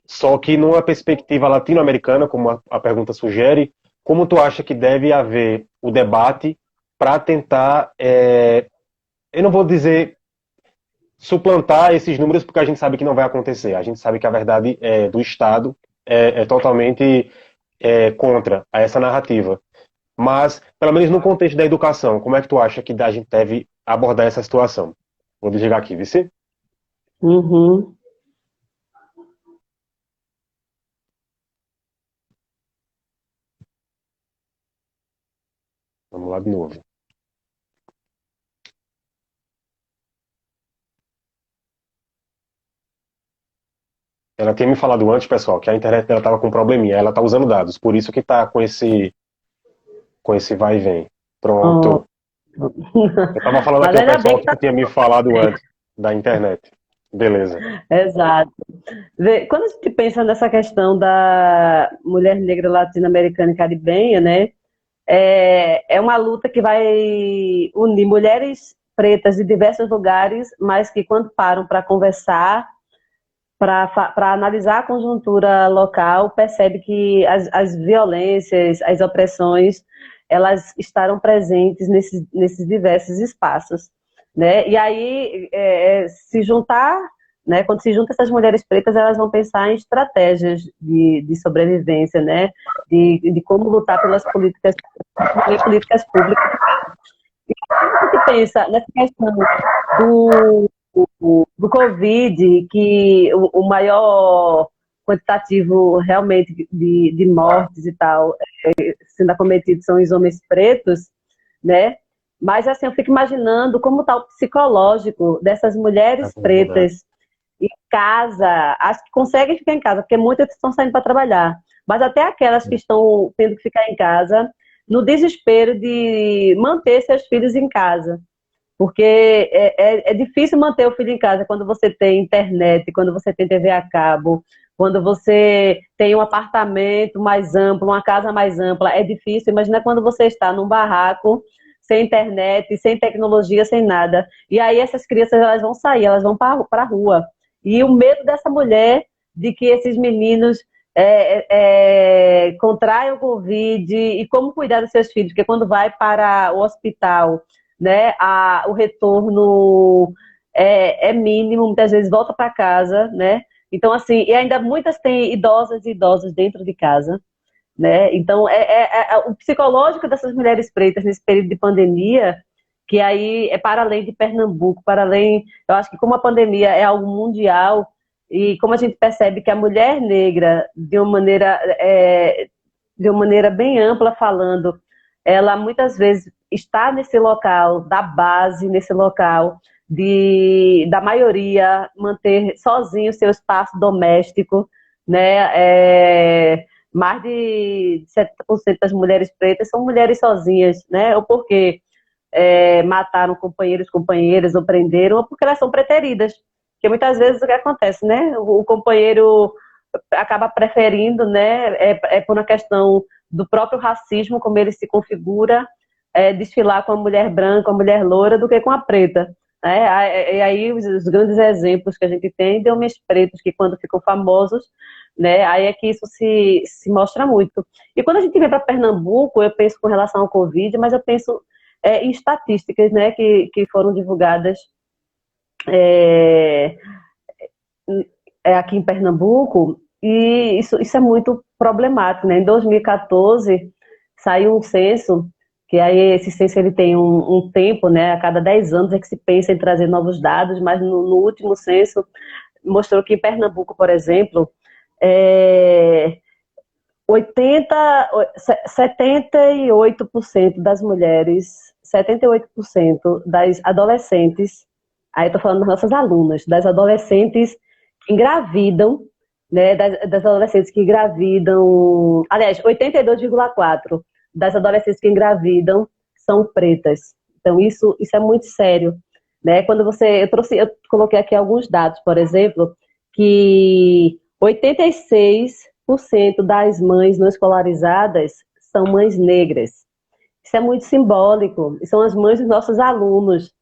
Só que numa perspectiva latino-americana, como a pergunta sugere, como tu acha que deve haver o debate para tentar, eu não vou dizer suplantar esses números, porque a gente sabe que não vai acontecer. A gente sabe que a verdade do Estado é totalmente contra essa narrativa. Mas, pelo menos no contexto da educação, como é que tu acha que a gente deve abordar essa situação? Vou desligar aqui, Vici. Uhum. Vamos lá de novo. Ela tinha me falado antes, pessoal, que a internet dela estava com um probleminha. Ela está usando dados, por isso que está com esse vai e vem. Oh. Pronto. Eu estava falando Mas aqui ao ainda bem pessoal que que tu tinha me falado antes da internet. Beleza. exato. Quando a gente pensa nessa questão da mulher negra latino-americana e caribenha, né, é uma luta que vai unir mulheres pretas de diversos lugares, mas que quando param para conversar, para analisar a conjuntura local, percebe que as violências, as opressões, elas estarão presentes nesses diversos espaços, né? E aí, se juntar, né? Quando se juntam essas mulheres pretas, elas vão pensar em estratégias de sobrevivência, né? De como lutar pelas políticas públicas. E quando a gente pensa nessa questão do Covid, que o maior quantitativo realmente de mortes e tal sendo acometidos são os homens pretos, né? Mas assim, eu fico imaginando como está o psicológico dessas mulheres pretas em casa, as que conseguem ficar em casa, porque muitas estão saindo para trabalhar, mas até aquelas que estão tendo que ficar em casa, no desespero de manter seus filhos em casa. Porque é difícil manter o filho em casa quando você tem internet, quando você tem TV a cabo, quando você tem um apartamento mais amplo, uma casa mais ampla. É difícil. Imagina quando você está num barraco, sem internet, sem tecnologia, sem nada. E aí essas crianças elas vão sair, elas vão para a rua. E o medo dessa mulher de que esses meninos contrai o Covid e como cuidar dos seus filhos, porque quando vai para o hospital, né, o retorno é mínimo, muitas vezes volta para casa, né? Então, assim, e ainda muitas têm idosas e idosos dentro de casa, né? Então, o psicológico dessas mulheres pretas nesse período de pandemia, que aí é para além de Pernambuco, para além, eu acho que como a pandemia é algo mundial, e como a gente percebe que a mulher negra, de uma maneira bem ampla falando, ela muitas vezes está nesse local da base, nesse local da maioria manter sozinho o seu espaço doméstico, né? Mais de 70% das mulheres pretas são mulheres sozinhas, né? Ou porque mataram companheiros, companheiras, ou prenderam, ou porque elas são preteridas. Porque muitas vezes o que acontece, né? O companheiro acaba preferindo, né? Por uma questão do próprio racismo, como ele se configura, desfilar com a mulher branca, a mulher loura, do que com a preta. E aí os grandes exemplos que a gente tem de homens pretos que quando ficam famosos, né, aí é que isso se mostra muito. E quando a gente vem para Pernambuco, eu penso com relação ao Covid, mas eu penso em estatísticas, né, que foram divulgadas é, aqui em Pernambuco, e isso é muito problemático, né? Em 2014 saiu um censo, que aí esse censo ele tem um tempo, né? A cada 10 anos é que se pensa em trazer novos dados, mas no último censo mostrou que em Pernambuco, por exemplo, 78% das mulheres, 78% das adolescentes, aí eu estou falando das nossas alunas, das adolescentes que engravidam, né, das adolescentes que engravidam, aliás, 82,4% das adolescentes que engravidam são pretas. Então, isso é muito sério, né? Quando eu coloquei aqui alguns dados, por exemplo, que 86% das mães não escolarizadas são mães negras. Isso é muito simbólico. São as mães dos nossos alunos,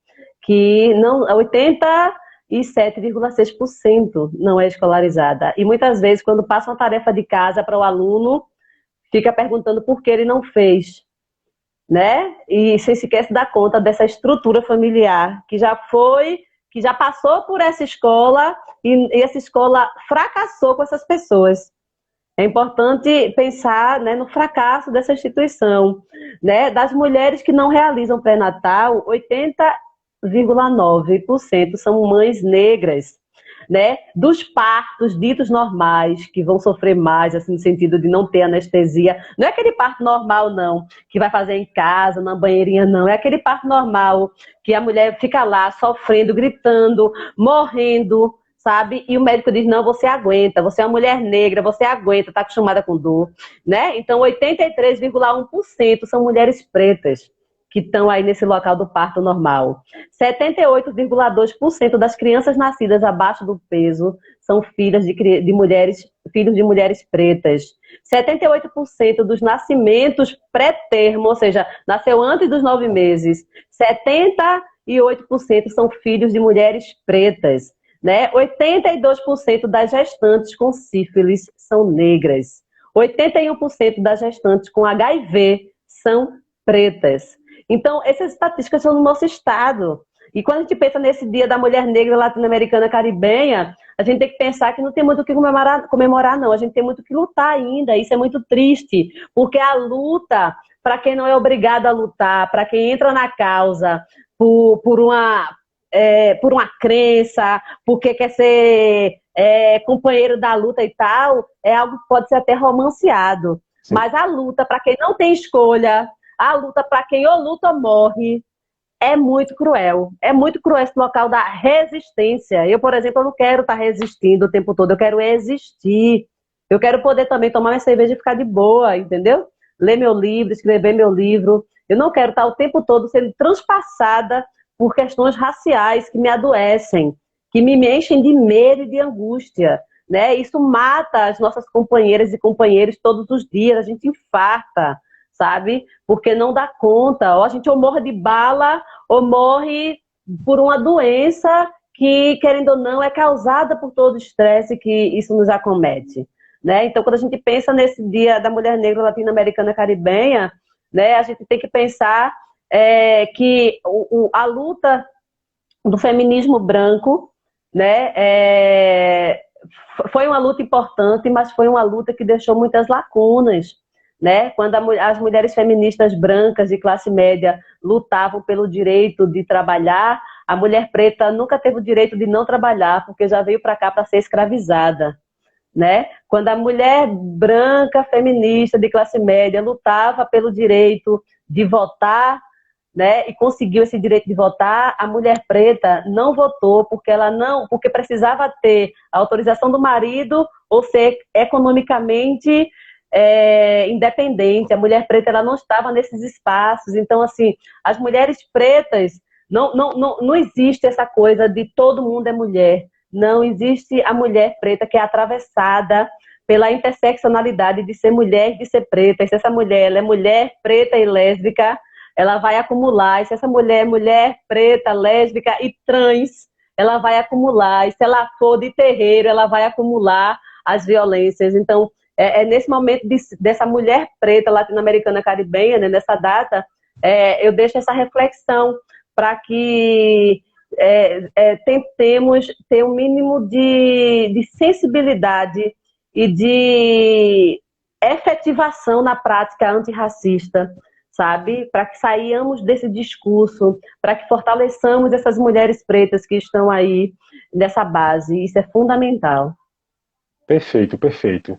que não 87,6% não é escolarizada. E muitas vezes, quando passa uma tarefa de casa para o aluno, fica perguntando por que ele não fez, né? E sem sequer se dar conta dessa estrutura familiar que já passou por essa escola e essa escola fracassou com essas pessoas. É importante pensar, né, no fracasso dessa instituição, né? Das mulheres que não realizam pré-natal, 80,9% são mães negras, né? Dos partos ditos normais, que vão sofrer mais, assim, no sentido de não ter anestesia. Não é aquele parto normal, não, que vai fazer em casa, na banheirinha, não. É aquele parto normal que a mulher fica lá sofrendo, gritando, morrendo, sabe? E o médico diz, não, você aguenta, você é uma mulher negra, você aguenta, está acostumada com dor, né? Então, 83,1% são mulheres pretas que estão aí nesse local do parto normal. 78,2% das crianças nascidas abaixo do peso são filhos de mulheres pretas. 78% dos nascimentos pré-termo, ou seja, nasceu antes dos 9 meses, 78% são filhos de mulheres pretas. Né? 82% das gestantes com sífilis são negras. 81% das gestantes com HIV são pretas. Então, essas estatísticas são no nosso estado. E quando a gente pensa nesse Dia da Mulher Negra Latino-Americana Caribenha, a gente tem que pensar que não tem muito o que comemorar, não. A gente tem muito o que lutar ainda. Isso é muito triste, porque a luta, para quem não é obrigado a lutar, para quem entra na causa por uma crença, porque quer ser companheiro da luta e tal, é algo que pode ser até romanceado. Sim. Mas a luta, para quem não tem escolha, a luta para quem ou luta ou morre, é muito cruel. É muito cruel esse local da resistência. Eu, por exemplo, eu não quero estar resistindo o tempo todo, eu quero existir. Eu quero poder também tomar minha cerveja e ficar de boa, entendeu? Ler meu livro, escrever meu livro. Eu não quero estar o tempo todo sendo transpassada por questões raciais que me adoecem, que me enchem de medo e de angústia. Né? Isso mata as nossas companheiras e companheiros todos os dias, a gente infarta, sabe? Porque não dá conta. Ou a gente ou morre de bala, ou morre por uma doença que, querendo ou não, é causada por todo o estresse que isso nos acomete. né? Então, quando a gente pensa nesse Dia da Mulher Negra Latino-Americana Caribenha, né, a gente tem que pensar que a luta do feminismo branco, né, foi uma luta importante, mas foi uma luta que deixou muitas lacunas, né? Quando as mulheres feministas brancas de classe média lutavam pelo direito de trabalhar, a mulher preta nunca teve o direito de não trabalhar, porque já veio para cá para ser escravizada, né? Quando a mulher branca feminista de classe média lutava pelo direito de votar, né, e conseguiu esse direito de votar, a mulher preta não votou porque precisava ter a autorização do marido ou ser economicamente independente. A mulher preta ela não estava nesses espaços. Então, assim, as mulheres pretas não existe essa coisa de todo mundo é mulher. Não existe a mulher preta que é atravessada pela interseccionalidade de ser mulher e de ser preta. E se essa mulher ela é mulher, preta e lésbica, ela vai acumular. E se essa mulher é mulher, preta, lésbica e trans, ela vai acumular. E se ela for de terreiro, ela vai acumular as violências. Então, nesse momento dessa mulher preta latino-americana caribenha, né, nessa data, eu deixo essa reflexão para que tentemos ter um mínimo de sensibilidade e de efetivação na prática antirracista, sabe? Para que saiamos desse discurso, para que fortaleçamos essas mulheres pretas que estão aí nessa base. Isso é fundamental. Perfeito, perfeito.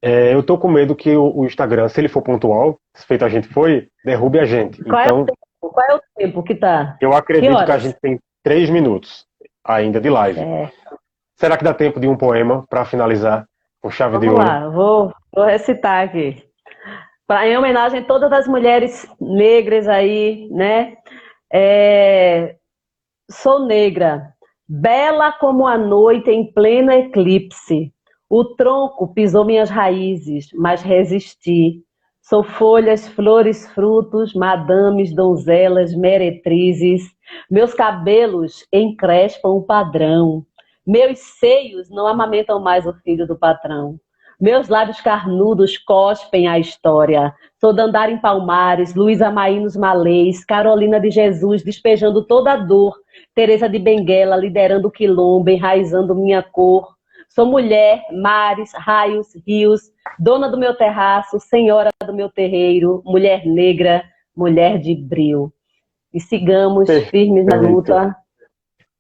Eu tô com medo que o Instagram, se ele for pontual, feito a gente foi, derrube a gente. Então, Qual é o tempo que tá? eu Que acredito que a horas? gente tem 3 minutos ainda de live. Será que dá tempo de um poema para finalizar com chave de Vamos ouro? lá, vou recitar aqui. Em homenagem a todas as mulheres negras aí, né? Sou negra, bela como a noite em pleno eclipse. O tronco pisou minhas raízes, mas resisti. Sou folhas, flores, frutos, madames, donzelas, meretrizes. Meus cabelos encrespam o padrão. Meus seios não amamentam mais o filho do patrão. Meus lábios carnudos cospem a história. Sou Dandara em Palmares, Luísa Maí nos Malês, Carolina de Jesus despejando toda a dor, Teresa de Benguela liderando o quilombo, enraizando minha cor. Sou mulher, mares, raios, rios, dona do meu terraço, senhora do meu terreiro, mulher negra, mulher de brio. E sigamos firmes na Perfeito. luta,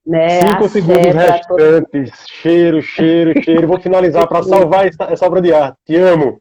né? 5 segundos Axé para todos. restantes. Cheiro, cheiro, cheiro. Vou finalizar para salvar essa obra de arte. Te amo.